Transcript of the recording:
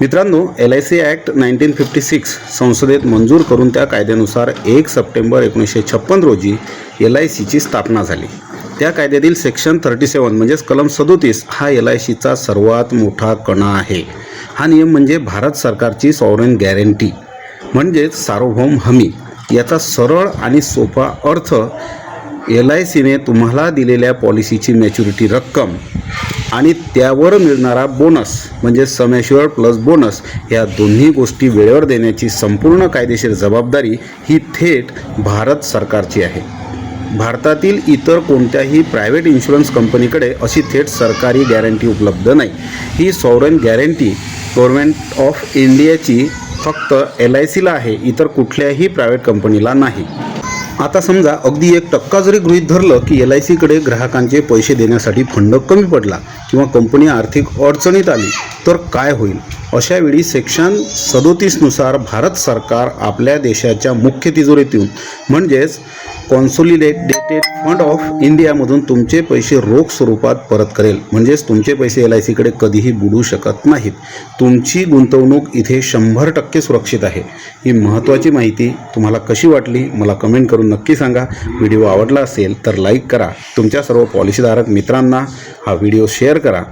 मित्रांनो, LIC act 1956 संसदेत मंजूर करून त्या कायद्यानुसार 1 सप्टेंबर 1956 रोजी LICची स्थापना झाली. त्या कायद्यातील सेक्शन 37 म्हणजेच कलम 37 हा LICचा सर्वात मोठा कणा आहे. हा नियम म्हणजे भारत सरकारची सॉव्हरेन गॅरंटी म्हणजेच सार्वभौम हमी. याचा सरळ आणि सोपा अर्थ LICने तुम्हाला दिलेल्या पॉलिसीची मॅच्युरिटी रक्कम आणि त्यावर मिळणारा बोनस म्हणजे सम ॲश्युअर्ड प्लस बोनस या दोन्ही गोष्टी वेळेवर देण्याची संपूर्ण कायदेशीर जबाबदारी ही थेट भारत सरकारची आहे. भारतातील इतर कोणत्याही प्रायव्हेट इन्शुरन्स कंपनीकडे अशी थेट सरकारी गॅरंटी उपलब्ध नाही. ही सॉव्हरेन गॅरंटी गव्हर्नमेंट ऑफ इंडियाची फक्त LICला आहे, इतर कुठल्याही प्रायव्हेट कंपनीला नाही. आता समजा अगदी 1% जरी गृहीत धरलं की LICकडे ग्राहकांचे पैसे देण्यासाठी फंड कमी पडला किंवा कंपनी आर्थिक अडचणीत आली तर काय होईल? अशावेळी सेक्शन 37 नुसार भारत सरकार आपल्या देशाच्या मुख्य तिजोरीतून म्हणजेच कॉन्सोलिडेटेड फंड ऑफ इंडियामधून तुमचे पैसे रोख स्वरूपात परत करेल. म्हणजेच तुमचे पैसे LICकडे कधीही बुडू शकत नाहीत. तुमची गुंतवणूक इथे 100% सुरक्षित आहे. ही महत्त्वाची माहिती तुम्हाला कशी वाटली मला कमेंट करून नक्की सांगा. व्हिडिओ आवडला असेल तर लाईक करा. तुमच्या सर्व पॉलिसीधारक मित्रांना हा व्हिडिओ शेअर करा.